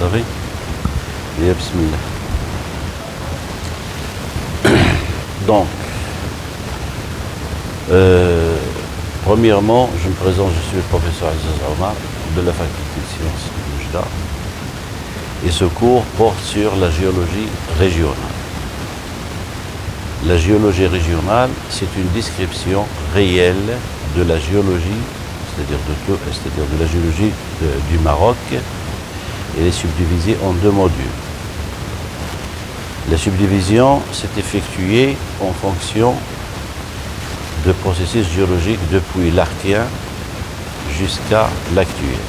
savez. Et bismillah. Donc, premièrement, je me présente, je suis le professeur Aziz Omar de la faculté de sciences de Oujda. Et ce cours porte sur la géologie régionale. La géologie régionale, c'est une description réelle de la géologie, c'est-à-dire de la géologie du Maroc. Elle est subdivisée en deux modules. La subdivision s'est effectuée en fonction de processus géologiques depuis l'Archéen jusqu'à l'actuel.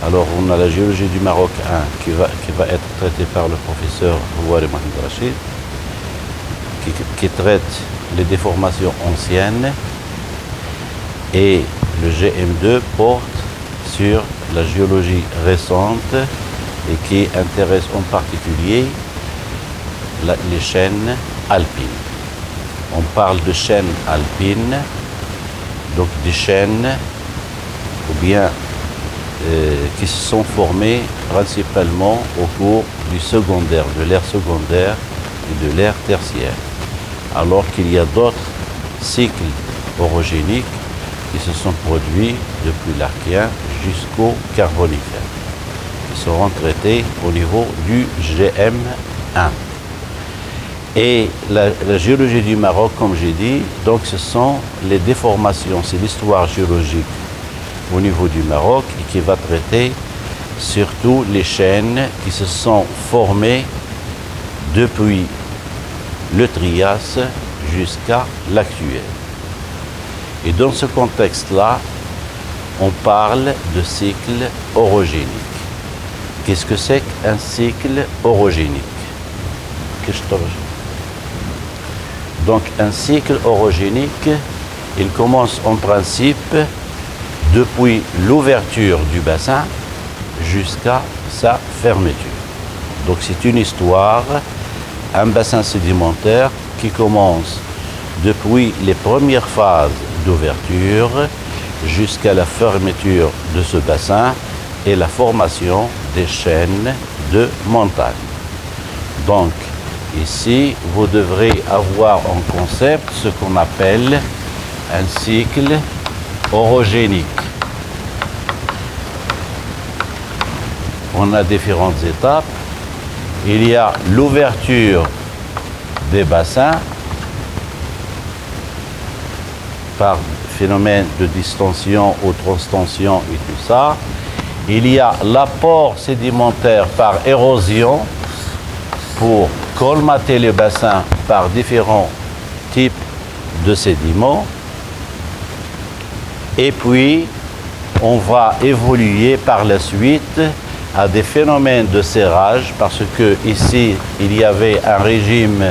Alors on a la géologie du Maroc 1 qui va être traitée par le professeur Houari Mohamed Rachid, qui traite les déformations anciennes, et le GM2 porte sur la géologie récente et qui intéresse en particulier les chaînes alpines. On parle de chaînes alpines, donc des chaînes ou bien qui se sont formées principalement au cours du secondaire, de l'ère secondaire et de l'ère tertiaire. Alors qu'il y a d'autres cycles orogéniques qui se sont produits depuis l'Archéen jusqu'au Carbonifère, qui seront traités au niveau du GM1. Et la géologie du Maroc, comme j'ai dit, donc ce sont les déformations, c'est l'histoire géologique au niveau du Maroc et qui va traiter surtout les chaînes qui se sont formées depuis le Trias jusqu'à l'actuel. Et dans ce contexte-là, on parle de cycle orogénique. Qu'est-ce que c'est qu'un cycle orogénique? Donc un cycle orogénique, il commence en principe depuis l'ouverture du bassin jusqu'à sa fermeture. Donc c'est une histoire, un bassin sédimentaire qui commence depuis les premières phases d'ouverture jusqu'à la fermeture de ce bassin et la formation des chaînes de montagnes. Donc ici, vous devrez avoir en concept ce qu'on appelle un cycle orogénique. On a différentes étapes. Il y a l'ouverture des bassins par phénomène de distension ou transtension et tout ça. Il y a l'apport sédimentaire par érosion pour colmater les bassins par différents types de sédiments. Et puis, on va évoluer par la suite à des phénomènes de serrage, parce que ici, il y avait un régime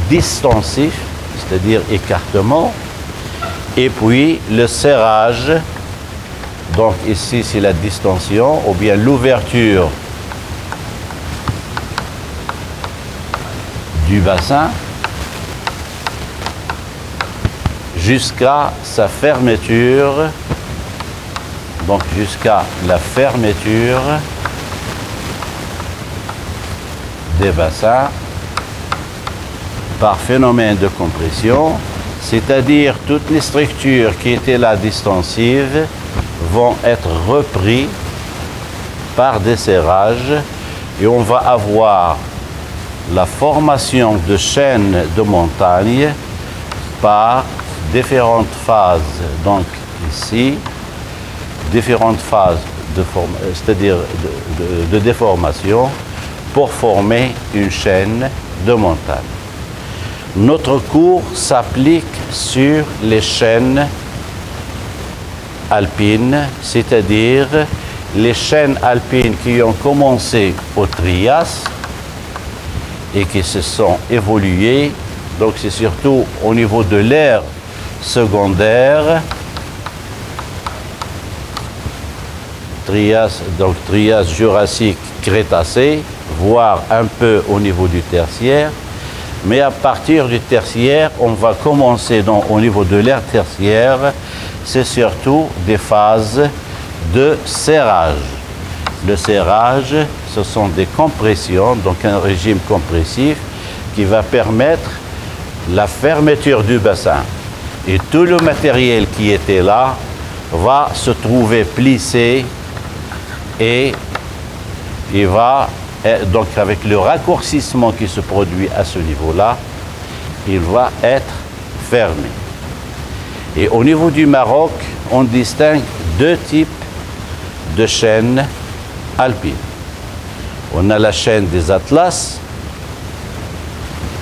distensif, c'est-à-dire écartement, et puis le serrage, donc ici c'est la distension, ou bien l'ouverture du bassin jusqu'à sa fermeture, donc jusqu'à la fermeture des bassins par phénomène de compression, c'est-à-dire toutes les structures qui étaient là distensives vont être reprises par des serrages et on va avoir la formation de chaînes de montagnes par différentes phases. Donc ici, différentes phases c'est-à-dire de déformation pour former une chaîne de montagnes. Notre cours s'applique sur les chaînes alpines, c'est-à-dire les chaînes alpines qui ont commencé au Trias et qui se sont évoluées. Donc c'est surtout au niveau de l'ère secondaire, Trias, donc Trias, Jurassique, Crétacé, voire un peu au niveau du tertiaire. Mais à partir du tertiaire, on va commencer au niveau de l'ère tertiaire, c'est surtout des phases de serrage. Le serrage, ce sont des compressions, donc un régime compressif qui va permettre la fermeture du bassin. Et tout le matériel qui était là va se trouver plissé et il va, donc avec le raccourcissement qui se produit à ce niveau-là, il va être fermé. Et au niveau du Maroc, on distingue deux types de chaînes alpines. On a la chaîne des Atlas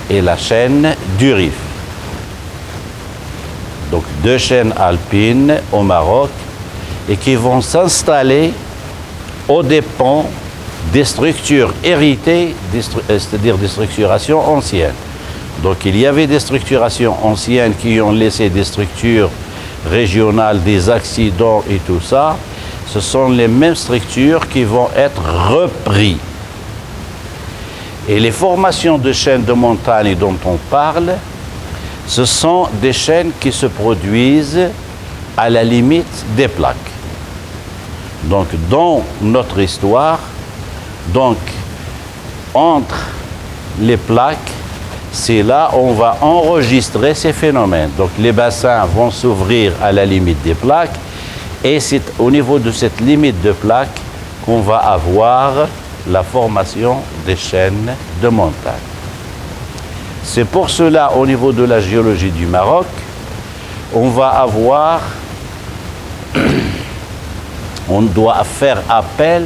et la chaîne du Rif. Donc deux chaînes alpines au Maroc et qui vont s'installer aux dépens des structures héritées, c'est-à-dire des structurations anciennes. Donc il y avait des structurations anciennes qui ont laissé des structures régionales, des accidents et tout ça. Ce sont les mêmes structures qui vont être reprises. Et les formations de chaînes de montagne dont on parle, ce sont des chaînes qui se produisent à la limite des plaques. Donc dans notre histoire, donc entre les plaques, c'est là où on va enregistrer ces phénomènes. Donc les bassins vont s'ouvrir à la limite des plaques et c'est au niveau de cette limite de plaques qu'on va avoir la formation des chaînes de montagne. C'est pour cela, au niveau de la géologie du Maroc, on va avoir, on doit faire appel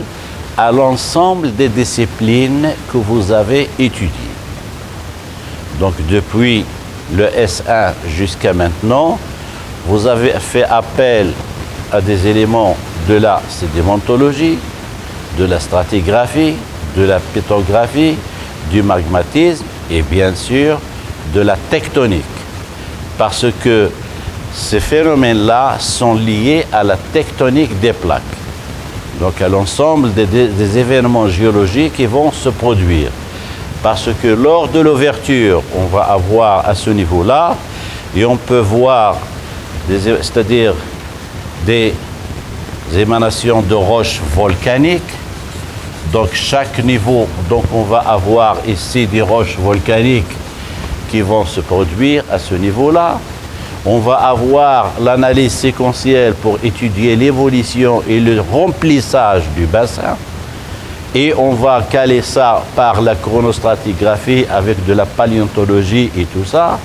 à l'ensemble des disciplines que vous avez étudiées. Donc depuis le S1 jusqu'à maintenant, vous avez fait appel à des éléments de la sédimentologie, de la stratigraphie, de la pétrographie, du magmatisme et bien sûr de la tectonique. Parce que ces phénomènes-là sont liés à la tectonique des plaques. Donc à l'ensemble des événements géologiques qui vont se produire. Parce que lors de l'ouverture, on va avoir à ce niveau-là, et on peut voir, c'est-à-dire des émanations de roches volcaniques. Donc chaque niveau, donc on va avoir ici des roches volcaniques qui vont se produire à ce niveau-là. On va avoir l'analyse séquentielle pour étudier l'évolution et le remplissage du bassin. Et on va caler ça par la chronostratigraphie avec de la paléontologie et tout ça.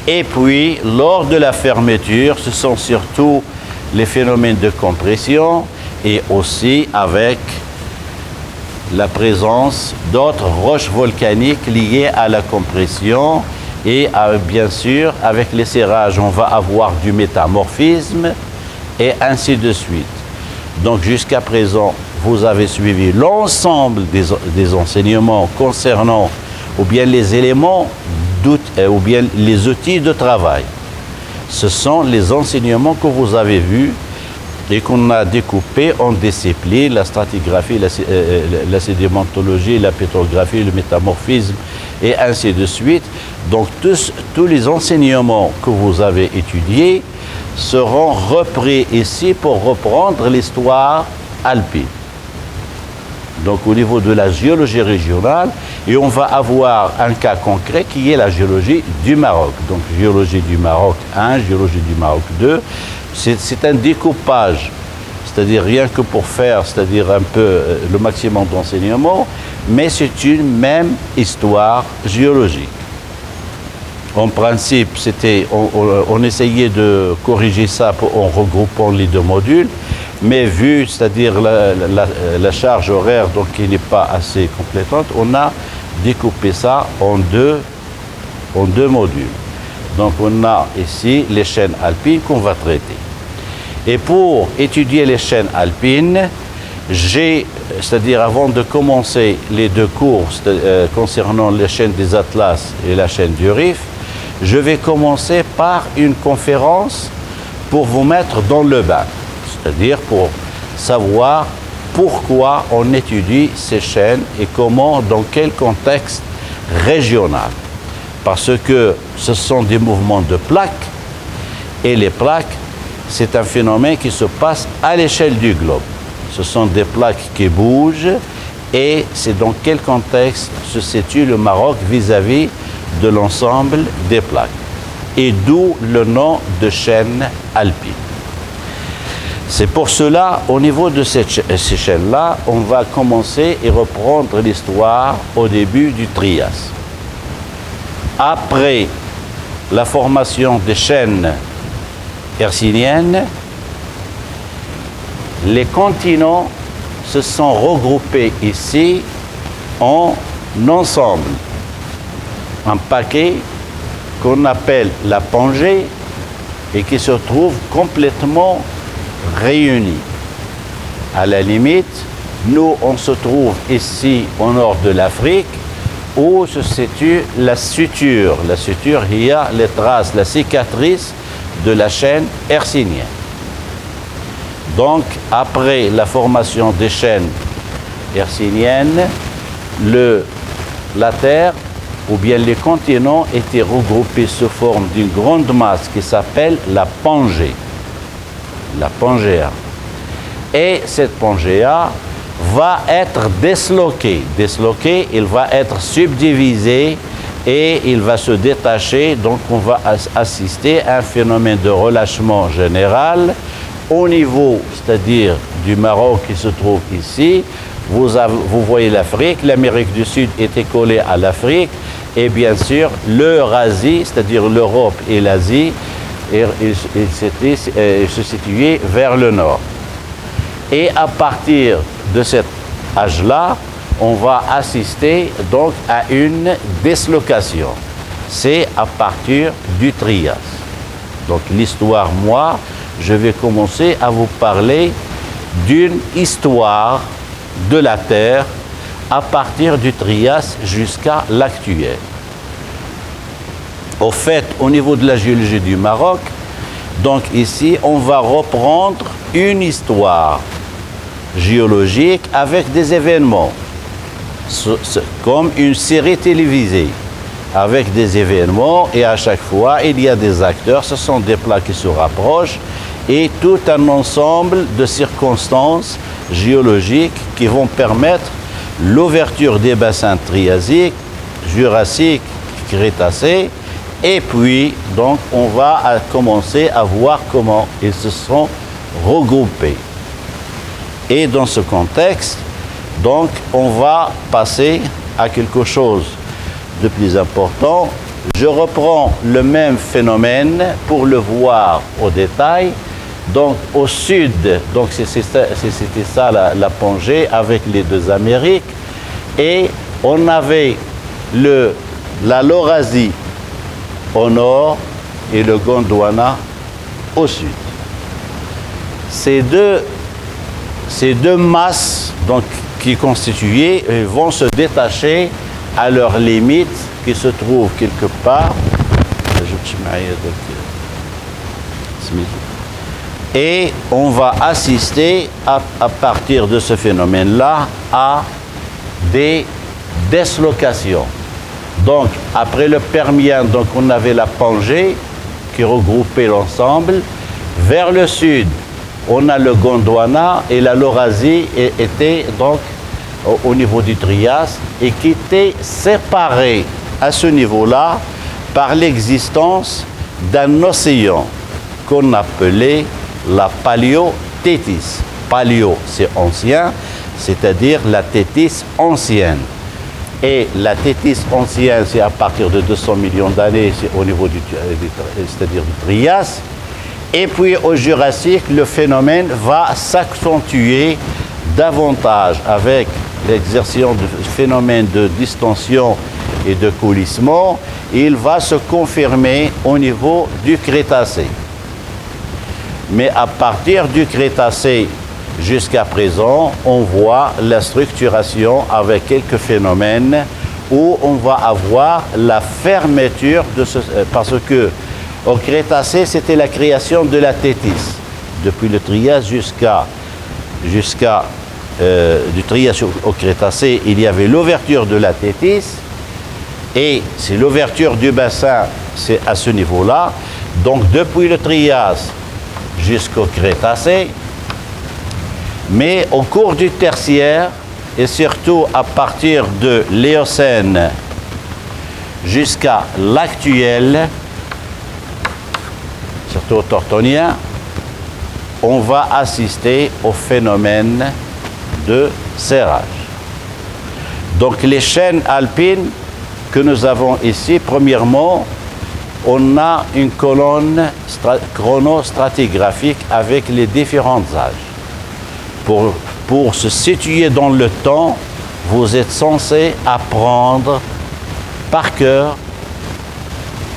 Et puis, lors de la fermeture, ce sont surtout les phénomènes de compression et aussi avec la présence d'autres roches volcaniques liées à la compression et bien sûr, avec les serrages, on va avoir du métamorphisme et ainsi de suite. Donc jusqu'à présent, vous avez suivi l'ensemble des enseignements concernant ou bien les éléments ou bien les outils de travail. Ce sont les enseignements que vous avez vus et qu'on a découpés en disciplines, la stratigraphie, la sédimentologie, la pétrographie, le métamorphisme et ainsi de suite. Donc tous les enseignements que vous avez étudiés seront repris ici pour reprendre l'histoire alpine. Donc au niveau de la géologie régionale, et on va avoir un cas concret qui est la géologie du Maroc. Donc géologie du Maroc 1, géologie du Maroc 2, c'est un découpage, c'est-à-dire rien que pour faire, c'est-à-dire un peu le maximum d'enseignement, mais c'est une même histoire géologique. En principe, on essayait de corriger ça en regroupant les deux modules, mais vu, c'est-à-dire la charge horaire, donc qui n'est pas assez complétante, on a découpé ça en deux modules. Donc on a ici les chaînes alpines qu'on va traiter. Et pour étudier les chaînes alpines, c'est-à-dire avant de commencer les deux cours concernant les chaînes des Atlas et la chaîne du Rif, je vais commencer par une conférence pour vous mettre dans le bain, c'est-à-dire pour savoir pourquoi on étudie ces chaînes et comment, dans quel contexte régional. Parce que ce sont des mouvements de plaques et les plaques, c'est un phénomène qui se passe à l'échelle du globe. ce sont des plaques qui bougent. Et c'est dans quel contexte se situe le Maroc vis-à-vis de l'ensemble des plaques. Et d'où le nom de chaîne alpine. C'est pour cela, au niveau de ces chaînes-là, on va commencer et reprendre l'histoire au début du Trias. Après la formation des chaînes hercyniennes, les continents se sont regroupés ici en ensemble, un paquet qu'on appelle la Pangée et qui se trouve complètement réunis. À la limite, nous, on se trouve ici au nord de l'Afrique où se situe la suture. La suture, il y a les traces, la cicatrice de la chaîne hercynienne. Donc, après la formation des chaînes hercyniennes, la Terre ou bien les continents étaient regroupés sous forme d'une grande masse qui s'appelle la Pangée. La Pangéa. Et cette Pangéa va être disloquée. Disloquée, il va être subdivisé et il va se détacher. Donc on va assister à un phénomène de relâchement général au niveau, c'est-à-dire du Maroc qui se trouve ici. Vous voyez l'Afrique, l'Amérique du Sud était collée à l'Afrique et bien sûr l'Eurasie, c'est-à-dire l'Europe et l'Asie, il se situait vers le nord. Et à partir de cet âge-là, on va assister donc à une dislocation. C'est à partir du Trias. Donc l'histoire, moi, je vais commencer à vous parler d'une histoire de la Terre à partir du Trias jusqu'à l'actuel. Au fait, au niveau de la géologie du Maroc, donc ici, on va reprendre une histoire géologique avec des événements, comme une série télévisée, avec des événements, et à chaque fois, il y a des acteurs, ce sont des plats qui se rapprochent, et tout un ensemble de circonstances géologiques qui vont permettre l'ouverture des bassins triasiques, jurassiques, crétacés, et puis, donc, on va commencer à voir comment ils se sont regroupés. Et dans ce contexte, donc, on va passer à quelque chose de plus important. Je reprends le même phénomène pour le voir au détail. Donc, au sud, donc c'était ça la Pangée avec les deux Amériques. Et on avait la Laurasie au nord et le Gondwana au sud. Ces deux masses donc, qui constituaient vont se détacher à leurs limites qui se trouvent quelque part. Et on va assister à partir de ce phénomène-là à des dislocations. Donc, après le Permien, donc, on avait la Pangée qui regroupait l'ensemble. Vers le sud, on a le Gondwana et la Laurasie était donc au niveau du Trias et qui étaient séparés à ce niveau-là par l'existence d'un océan qu'on appelait la Paléothétis. Paléo, c'est ancien, c'est-à-dire la Thétis ancienne. Et la Thétis ancienne, c'est à partir de 200 millions d'années, c'est au niveau c'est-à-dire du Trias. Et puis au Jurassique, le phénomène va s'accentuer davantage avec l'exercice du phénomène de distension et de coulissement. Il va se confirmer au niveau du Crétacé. Mais à partir du Crétacé jusqu'à présent, on voit la structuration avec quelques phénomènes où on va avoir la fermeture de ce... Parce que au Crétacé, c'était la création de la Thétis. Depuis le Trias du Trias au Crétacé, il y avait l'ouverture de la Thétis. Et c'est l'ouverture du bassin, c'est à ce niveau-là. Donc depuis le Trias jusqu'au Crétacé, Mais au cours du tertiaire, et surtout à partir de l'Éocène jusqu'à l'actuel, surtout au Tortonien, on va assister au phénomène de serrage. Donc les chaînes alpines que nous avons ici, premièrement, on a une colonne chronostratigraphique avec les différents âges. Pour se situer dans le temps, vous êtes censé apprendre par cœur,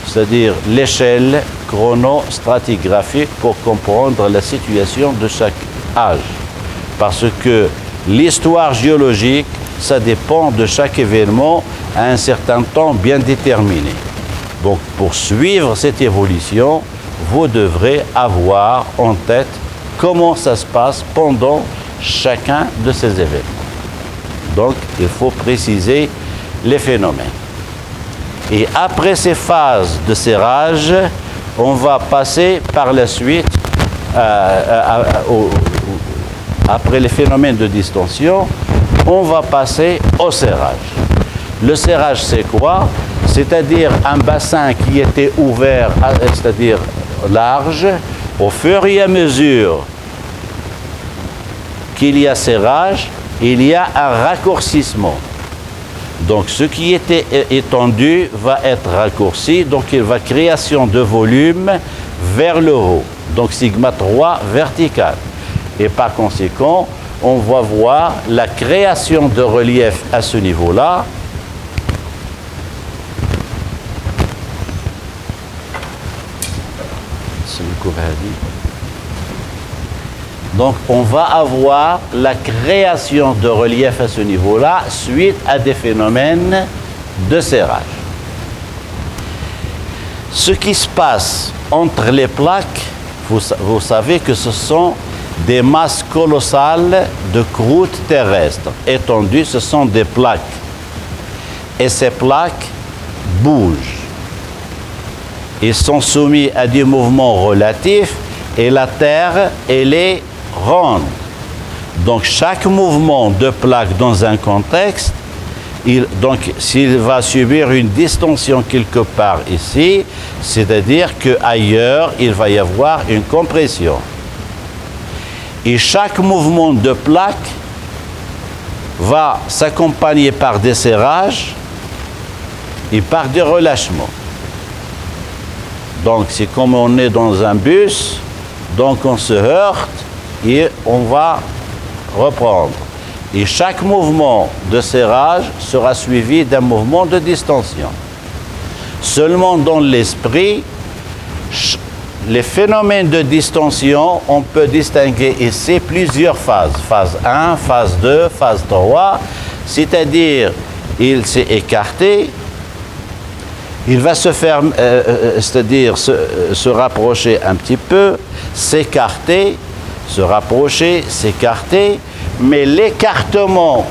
c'est-à-dire l'échelle chronostratigraphique pour comprendre la situation de chaque âge. Parce que l'histoire géologique, ça dépend de chaque événement à un certain temps bien déterminé. Donc pour suivre cette évolution, vous devrez avoir en tête comment ça se passe pendant chacun de ces événements. Donc il faut préciser les phénomènes. Et après ces phases de serrage, on va passer par la suite, après les phénomènes de distension, on va passer au serrage. Le serrage, c'est quoi? C'est-à-dire un bassin qui était ouvert, c'est-à-dire large, au fur et à mesure qu'il y a serrage, il y a un raccourcissement. Donc ce qui était étendu va être raccourci, donc il va création de volume vers le haut, donc sigma 3 vertical. Et par conséquent, on va voir la création de relief à ce niveau-là. Donc on va avoir la création de relief à ce niveau-là suite à des phénomènes de serrage. Ce qui se passe entre les plaques, vous savez que ce sont des masses colossales de croûte terrestre étendues, ce sont des plaques. Et ces plaques bougent. Ils sont soumis à des mouvements relatifs et la Terre, elle est ronde. Donc chaque mouvement de plaque dans un contexte, donc s'il va subir une distension quelque part ici, c'est-à-dire qu'ailleurs, il va y avoir une compression. Et chaque mouvement de plaque va s'accompagner par des serrages et par des relâchements. Donc c'est comme on est dans un bus, donc on se heurte et on va reprendre. Et chaque mouvement de serrage sera suivi d'un mouvement de distension. Seulement dans l'esprit, les phénomènes de distension, on peut distinguer ici plusieurs phases. Phase 1, phase 2, phase 3, c'est-à-dire il s'est écarté, il va se faire, c'est-à-dire se rapprocher un petit peu, s'écarter, se rapprocher, s'écarter, mais l'écartement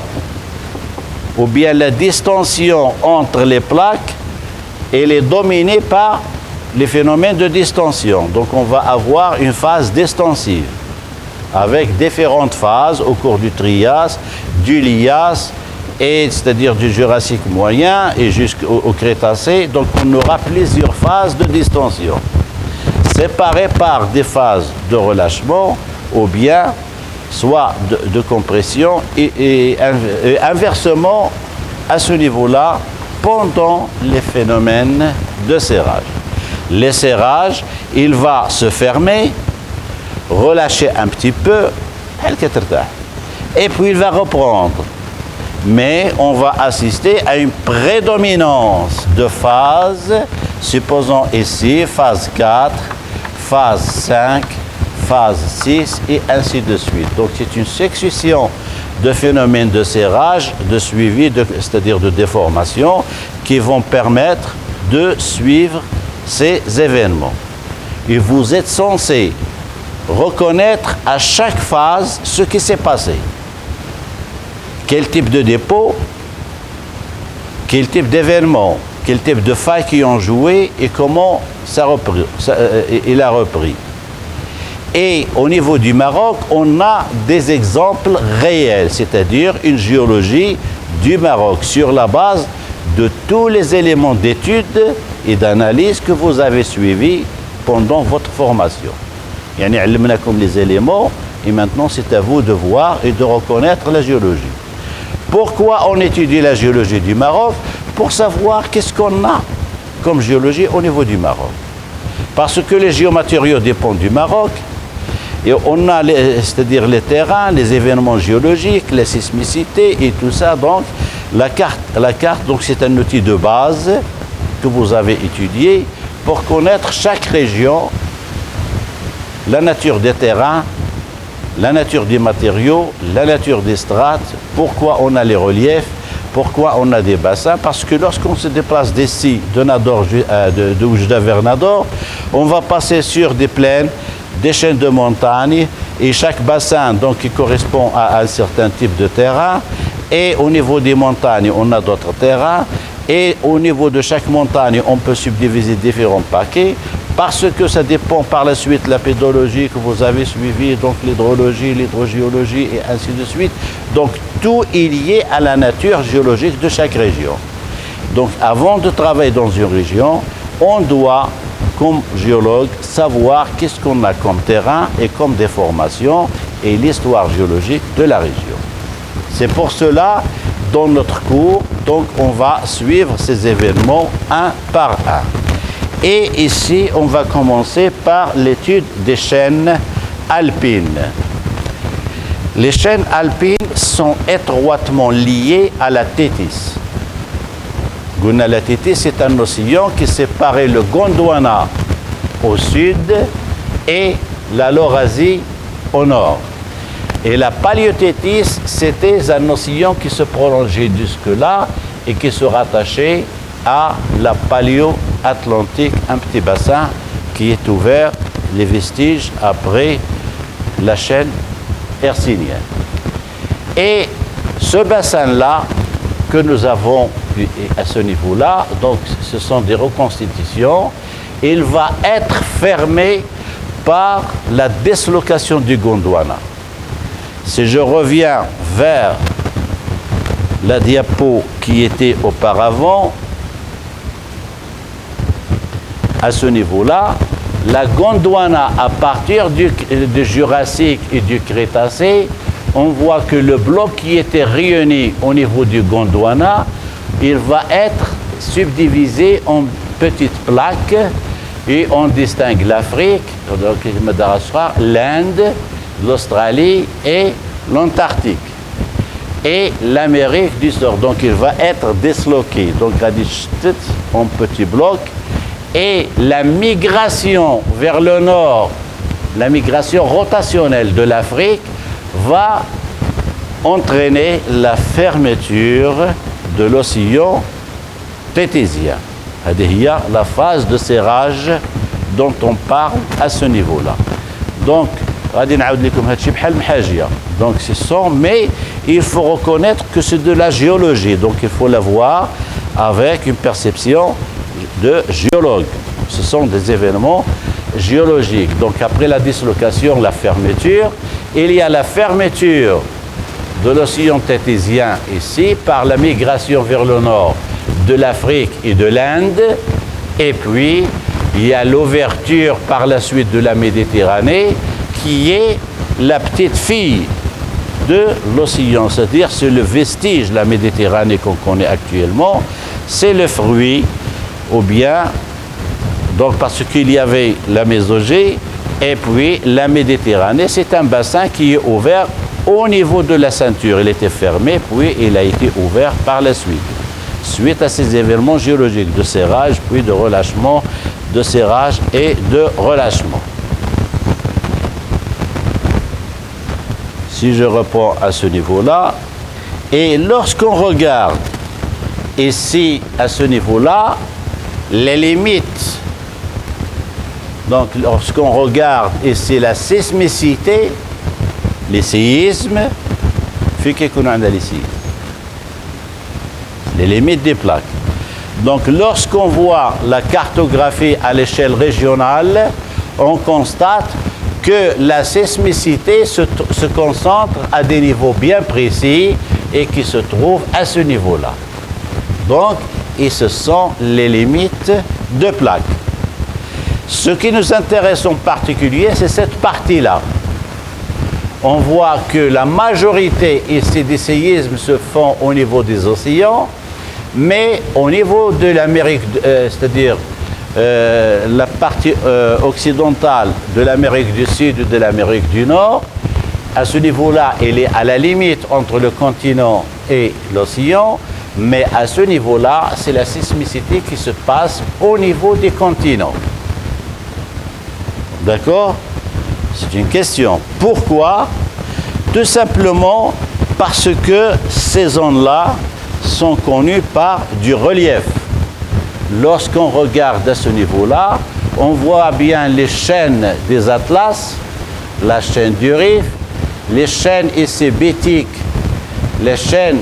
ou bien la distension entre les plaques, elle est dominée par les phénomènes de distension. Donc on va avoir une phase distensive avec différentes phases au cours du Trias, du Lias, et c'est-à-dire du Jurassique moyen et jusqu'au Crétacé. Donc on aura plusieurs phases de distension, séparées par des phases de relâchement ou bien soit de compression et inversement à ce niveau-là pendant les phénomènes de serrage. Les serrages, il va se fermer, relâcher un petit peu, et puis il va reprendre. Mais on va assister à une prédominance de phases, supposons ici phase 4, phase 5, phase 6 et ainsi de suite. Donc c'est une succession de phénomènes de serrage, de suivi, c'est-à-dire de déformation, qui vont permettre de suivre ces événements. Et vous êtes censé reconnaître à chaque phase ce qui s'est passé. Quel type de dépôt, quel type d'événement, quel type de failles qui ont joué et comment il a repris. Et au niveau du Maroc, on a des exemples réels, c'est-à-dire une géologie du Maroc sur la base de tous les éléments d'étude et d'analyse que vous avez suivis pendant votre formation. Yani, علمناكم les éléments et maintenant c'est à vous de voir et de reconnaître la géologie. Pourquoi on étudie la géologie du Maroc? Pour savoir qu'est-ce qu'on a comme géologie au niveau du Maroc. Parce que les géomatériaux dépendent du Maroc. Et on a, c'est-à-dire les terrains, les événements géologiques, les sismicités et tout ça. Donc, la carte, donc c'est un outil de base que vous avez étudié pour connaître chaque région, la nature des terrains, la nature des matériaux, la nature des strates, pourquoi on a les reliefs, pourquoi on a des bassins. Parce que lorsqu'on se déplace d'ici, de Oujda vers Nador, on va passer sur des plaines, des chaînes de montagnes, et chaque bassin donc qui correspond à un certain type de terrain. Et au niveau des montagnes, on a d'autres terrains. Et au niveau de chaque montagne, on peut subdiviser différents paquets parce que ça dépend par la suite de la pédologie que vous avez suivie, donc l'hydrologie, l'hydrogéologie et ainsi de suite. Donc tout est lié à la nature géologique de chaque région. Donc avant de travailler dans une région, on doit, comme géologue, savoir qu'est-ce qu'on a comme terrain et comme déformation et l'histoire géologique de la région. C'est pour cela, dans notre cours, donc on va suivre ces événements un par un. Et ici, on va commencer par l'étude des chaînes alpines. Les chaînes alpines sont étroitement liées à la Tétis. La Tétis, c'est un océan qui séparait le Gondwana au sud et la Laurasie au nord. Et la Paléotétis, c'était un océan qui se prolongeait jusque-là et qui se rattachait à la Paléo-Atlantique, un petit bassin qui est ouvert, les vestiges après la chaîne hercynienne. Et ce bassin-là que nous avons à ce niveau-là, donc ce sont des reconstitutions, il va être fermé par la dislocation du Gondwana. Si je reviens vers la diapo qui était auparavant, à ce niveau-là, la Gondwana, à partir du Jurassique et du Crétacé, on voit que le bloc qui était réuni au niveau du Gondwana, il va être subdivisé en petites plaques et on distingue l'Afrique, l'Inde, l'Australie et l'Antarctique et l'Amérique du Nord. Donc il va être disloqué, donc en petits blocs. Et la migration vers le nord, la migration rotationnelle de l'Afrique va entraîner la fermeture de l'océan tétésien. C'est-à-dire la phase de serrage dont on parle à ce niveau-là. Donc, donc ce sont, mais il faut reconnaître que c'est de la géologie, donc il faut la voir avec une perception de géologue. Ce sont des événements géologiques. Donc après la dislocation, la fermeture, il y a la fermeture de l'océan tétésien ici par la migration vers le nord de l'Afrique et de l'Inde, et puis il y a l'ouverture par la suite de la Méditerranée qui est la petite fille de l'océan, c'est-à-dire c'est le vestige de la Méditerranée qu'on connaît actuellement, c'est le fruit, ou bien, donc parce qu'il y avait la Mésogée et puis la Méditerranée, c'est un bassin qui est ouvert au niveau de la ceinture, il était fermé, puis il a été ouvert par la suite. Suite à ces événements géologiques de serrage, puis de relâchement, de serrage et de relâchement. Si je reprends à ce niveau-là, et lorsqu'on regarde ici à ce niveau-là, les limites, donc lorsqu'on regarde ici la sismicité, les séismes, les limites des plaques. Donc lorsqu'on voit la cartographie à l'échelle régionale, on constate que la sismicité se concentre à des niveaux bien précis et qui se trouvent à ce niveau-là. Donc, et ce sont les limites de plaques. Ce qui nous intéresse en particulier, c'est cette partie-là. On voit que la majorité ici des séismes se font au niveau des océans, mais au niveau de l'Amérique, c'est-à-dire la partie occidentale de l'Amérique du Sud et de l'Amérique du Nord, à ce niveau-là, elle est à la limite entre le continent et l'océan, mais à ce niveau-là, c'est la sismicité qui se passe au niveau des continents. D'accord? C'est une question. Pourquoi? Tout simplement parce que ces zones-là sont connues par du relief. Lorsqu'on regarde à ce niveau-là, on voit bien les chaînes des Atlas, la chaîne du Rif, les chaînes ici bétiques, les chaînes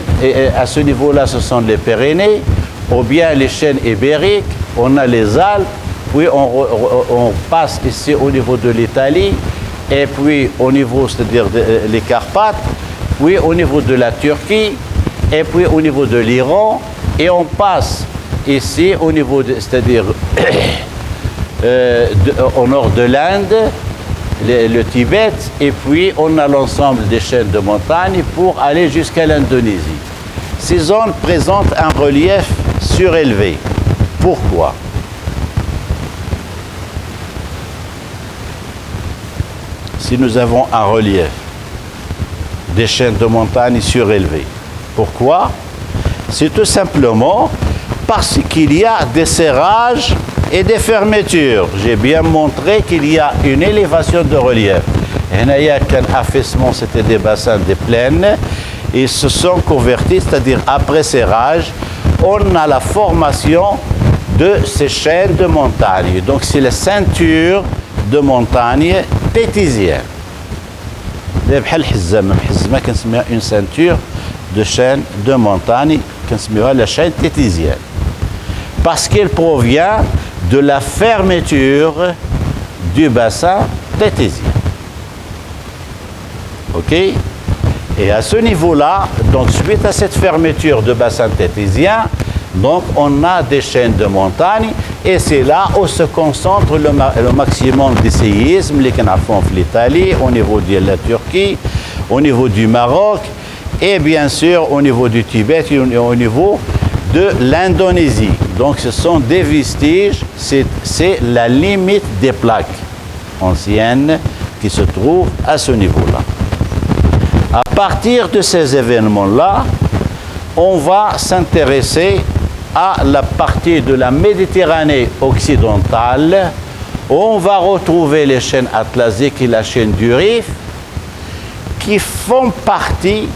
à ce niveau-là, ce sont les Pyrénées, ou bien les chaînes ibériques, on a les Alpes, puis on passe ici au niveau de l'Italie, et puis au niveau, c'est-à-dire les Carpates, puis au niveau de la Turquie, et puis au niveau de l'Iran, et on passe ici au niveau, c'est-à-dire au nord de l'Inde, le Tibet, et puis on a l'ensemble des chaînes de montagnes pour aller jusqu'à l'Indonésie. Ces zones présentent un relief surélevé. Pourquoi? Si nous avons un relief des chaînes de montagnes surélevées, pourquoi? C'est tout simplement parce qu'il y a des serrages et des fermetures. J'ai bien montré qu'il y a une élévation de relief. Il y a qu'un affaissement, c'était des bassins des plaines, et se sont convertis, c'est-à-dire après serrage, on a la formation de ces chaînes de montagnes. Donc c'est la ceinture de montagnes tétisiennes. Une ceinture de chaînes de montagnes, la chaîne tétisienne. Parce qu'elle provient de la fermeture du bassin tétésien. OK? Et à ce niveau-là, donc suite à cette fermeture de bassin tétésien, donc on a des chaînes de montagnes et c'est là où se concentre le maximum des séismes, les canafons de l'Italie, au niveau de la Turquie, au niveau du Maroc et bien sûr au niveau du Tibet et au niveau de l'Indonésie. Donc ce sont des vestiges, c'est la limite des plaques anciennes qui se trouvent à ce niveau-là. À partir de ces événements-là, on va s'intéresser à la partie de la Méditerranée occidentale où on va retrouver les chaînes atlasiques et la chaîne du Rif qui font partie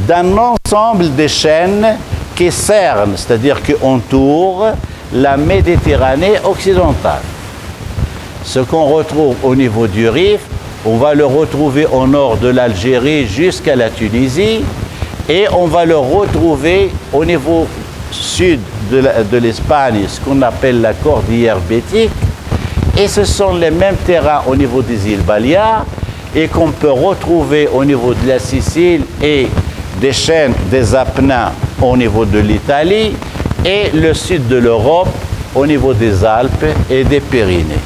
d'un ensemble de chaînes qui cernent, c'est-à-dire qui entourent la Méditerranée occidentale. Ce qu'on retrouve au niveau du Rif, on va le retrouver au nord de l'Algérie jusqu'à la Tunisie et on va le retrouver au niveau sud de l'Espagne, ce qu'on appelle la cordillère bétique, et ce sont les mêmes terrains au niveau des îles Baléares et qu'on peut retrouver au niveau de la Sicile et des chaînes des Apennins au niveau de l'Italie et le sud de l'Europe au niveau des Alpes et des Pyrénées.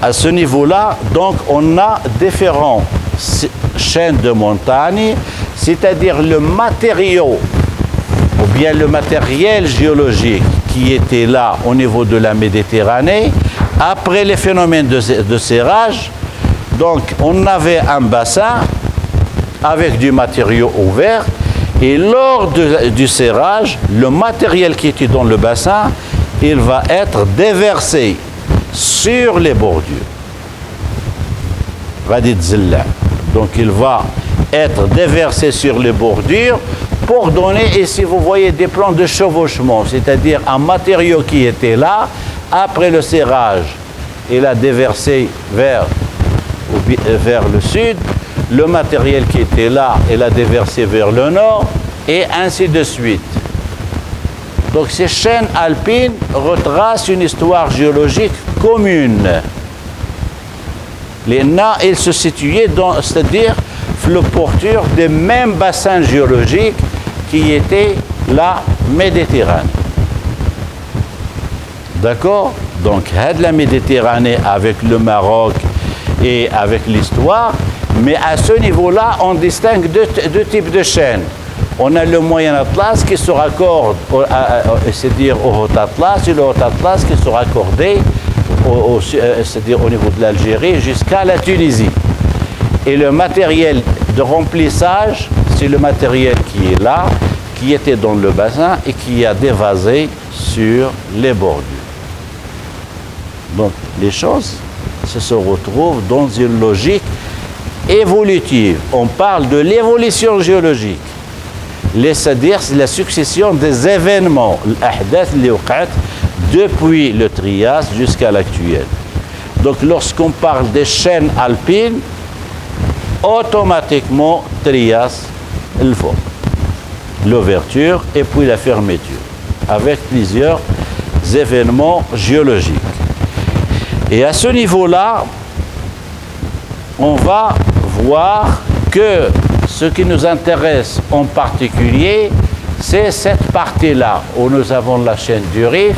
À ce niveau-là, donc, on a différentes chaînes de montagnes, c'est-à-dire le matériau ou bien le matériel géologique qui était là au niveau de la Méditerranée, après les phénomènes de serrage, donc on avait un bassin avec du matériau ouvert et lors du serrage, le matériel qui était dans le bassin, il va être déversé sur les bordures. Donc il va être déversé sur les bordures pour donner, ici vous voyez des plans de chevauchement, c'est-à-dire un matériau qui était là, après le serrage, il a déversé vers le sud, le matériel qui était là, il a déversé vers le nord, et ainsi de suite. Donc ces chaînes alpines retracent une histoire géologique commune. ils se situaient dans, c'est-à-dire le porteur des mêmes bassins géologiques qui étaient la Méditerranée. D'accord? Donc, la Méditerranée avec le Maroc et avec l'histoire, mais à ce niveau-là, on distingue deux types de chaînes. On a le Moyen Atlas qui se raccorde, c'est-à-dire au Haut Atlas, et le Haut Atlas qui se raccordait c'est-à-dire au niveau de l'Algérie jusqu'à la Tunisie. Et le matériel de remplissage, c'est le matériel qui est là, qui était dans le bassin et qui a dévasé sur les bordures. Donc les choses se retrouvent dans une logique évolutive. On parle de l'évolution géologique. C'est-à-dire la succession des événements, depuis le Trias jusqu'à l'actuel. Donc lorsqu'on parle des chaînes alpines, automatiquement Trias, le fond, l'ouverture et puis la fermeture, avec plusieurs événements géologiques. Et à ce niveau-là, on va voir que ce qui nous intéresse en particulier, c'est cette partie-là où nous avons la chaîne du Rif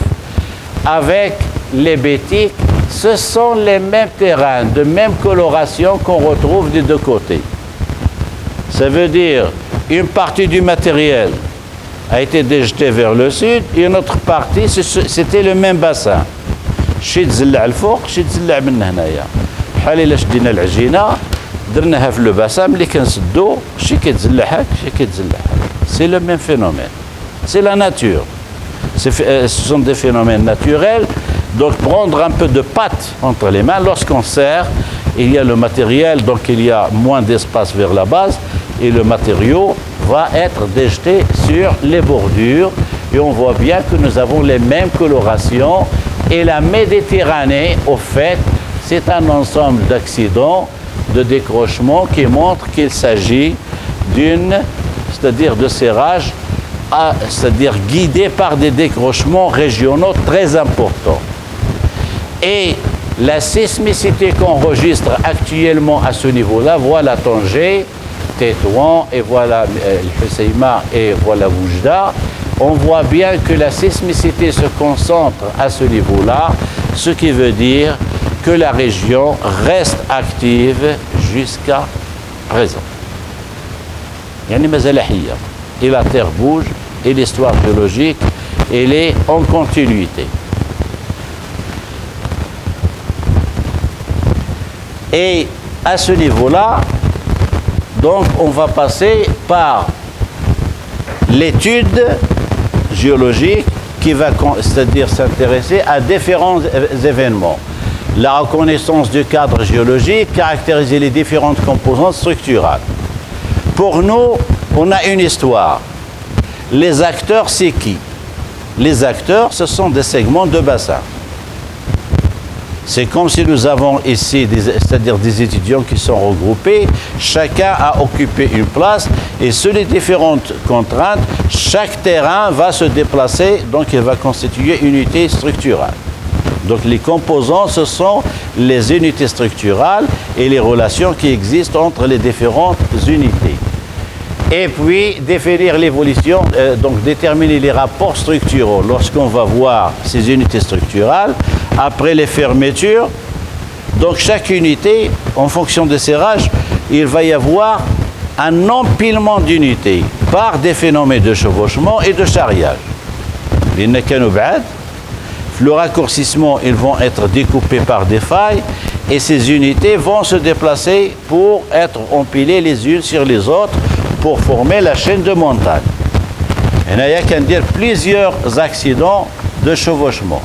avec les Bétiques. Ce sont les mêmes terrains, de même coloration qu'on retrouve des deux côtés. Ça veut dire une partie du matériel a été déjetée vers le sud et une autre partie, c'était le même bassin. شي تزلع الفوق شي تزلع من هنايا بحال الا شدينا العجينه درناها في لو باسان ملي كنسدو شي كيتزلع هاك شي كيتزلع هاك سي لو ميم فينومين سي لا ناتور ce sont des phénomènes naturels. Donc prendre un peu de pâte entre les mains lorsqu'on serre, il y a le matériel, donc il y a moins d'espace vers la base et le matériau va être déjeté sur les bordures et on voit bien que nous avons les mêmes colorations. Et la Méditerranée, au fait, c'est un ensemble d'accidents, de décrochements qui montrent qu'il s'agit c'est-à-dire de serrage, c'est-à-dire guidé par des décrochements régionaux très importants. Et la sismicité qu'on enregistre actuellement à ce niveau-là, voilà Tanger, Tétouan, et voilà El Husseima, et voilà Oujda. On voit bien que la sismicité se concentre à ce niveau-là, ce qui veut dire que la région reste active jusqu'à présent. Et la terre bouge, et l'histoire géologique, elle est en continuité. Et à ce niveau-là, donc on va passer par l'étude géologique qui va, c'est-à-dire s'intéresser à différents événements. La reconnaissance du cadre géologique, caractériser les différentes composantes structurales. Pour nous, on a une histoire. Les acteurs, c'est qui? Les acteurs, ce sont des segments de bassin. C'est comme si nous avons ici, c'est-à-dire des étudiants qui sont regroupés, chacun a occupé une place et sur les différentes contraintes, chaque terrain va se déplacer, donc il va constituer une unité structurale. Donc les composants, ce sont les unités structurales et les relations qui existent entre les différentes unités. Et puis définir l'évolution, donc déterminer les rapports structuraux. Lorsqu'on va voir ces unités structurales, après les fermetures, donc chaque unité, en fonction de serrage, il va y avoir un empilement d'unités par des phénomènes de chevauchement et de charriage. Le raccourcissement, ils vont être découpés par des failles et ces unités vont se déplacer pour être empilées les unes sur les autres pour former la chaîne de montagne. Il y a plusieurs accidents de chevauchement.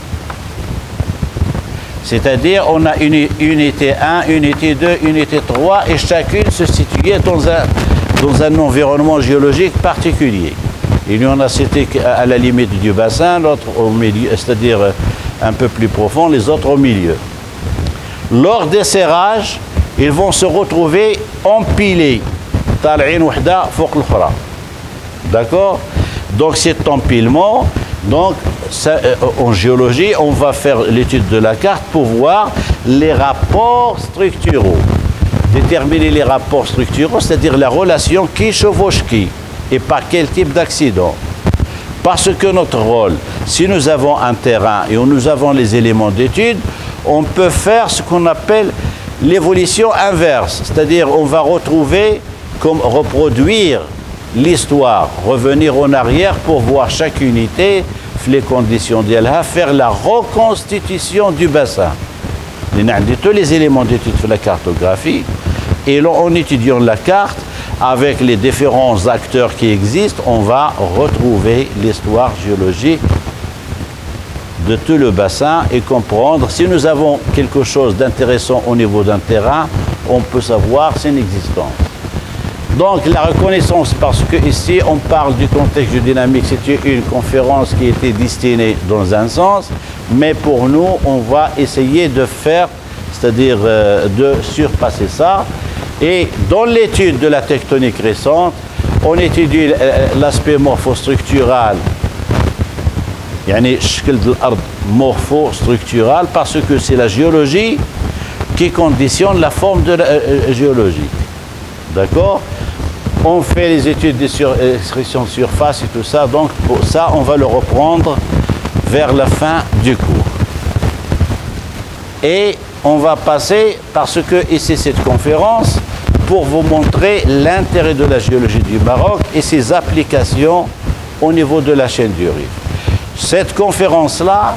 C'est-à-dire, on a une unité 1, unité 2, unité 3, et chacune se situait dans un environnement géologique particulier. Il y en a cité à la limite du bassin, l'autre au milieu, c'est-à-dire un peu plus profond, les autres au milieu. Lors des serrages, ils vont se retrouver empilés. D'accord? Donc cet empilement, Donc, en géologie, on va faire l'étude de la carte pour voir les rapports structuraux. Déterminer les rapports structuraux, c'est-à-dire la relation qui chevauche qui et par quel type d'accident. Parce que notre rôle, si nous avons un terrain et nous avons les éléments d'étude, on peut faire ce qu'on appelle l'évolution inverse, c'est-à-dire on va retrouver, comme reproduire l'histoire, revenir en arrière pour voir chaque unité, les conditions d'elle, faire la reconstitution du bassin. Tous les éléments d'étude de la cartographie, et en étudiant la carte, avec les différents acteurs qui existent, on va retrouver l'histoire géologique de tout le bassin et comprendre si nous avons quelque chose d'intéressant au niveau d'un terrain, on peut savoir son existence. Donc la reconnaissance, parce que ici on parle du contexte géodynamique, c'est une conférence qui était destinée dans un sens, mais pour nous on va essayer de faire, c'est-à-dire de surpasser ça. Et dans l'étude de la tectonique récente, on étudie l'aspect morphostructural, يعني الشكل de l'Ard morphostructural, parce que c'est la géologie qui conditionne la forme de la géologie. D'accord? On fait les études d'extraction de surface et tout ça, donc pour ça, on va le reprendre vers la fin du cours. Et on va passer, parce que ici cette conférence, pour vous montrer l'intérêt de la géologie du Maroc et ses applications au niveau de la chaîne du Rif. Cette conférence-là,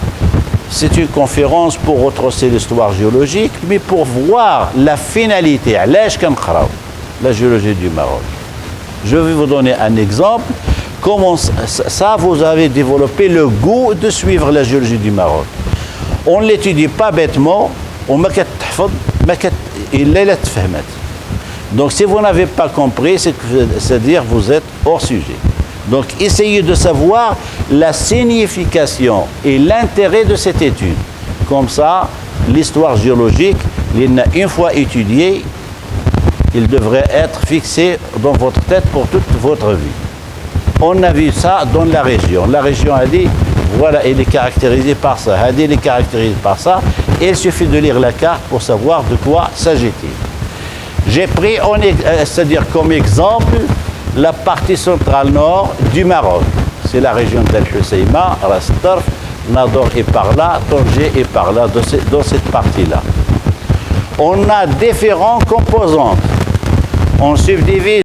c'est une conférence pour retracer l'histoire géologique, mais pour voir la finalité, la géologie du Maroc. Je vais vous donner un exemple. Comment ça, vous avez développé le goût de suivre la géologie du Maroc. On ne l'étudie pas bêtement, donc si vous n'avez pas compris, c'est-à-dire vous êtes hors sujet. Donc essayez de savoir la signification et l'intérêt de cette étude. Comme ça, l'histoire géologique, une fois étudiée, il devrait être fixé dans votre tête pour toute votre vie. On a vu ça dans la région. La région a dit, voilà, elle est caractérisée par ça. Elle est caractérisée par ça. Et il suffit de lire la carte pour savoir de quoi s'agit-il. J'ai pris, c'est-à-dire comme exemple, la partie centrale nord du Maroc. C'est la région d'El Husseima, Ras Tarf, Nador est par là, Tanger est par là, dans cette partie-là. On a différents composantes. On subdivise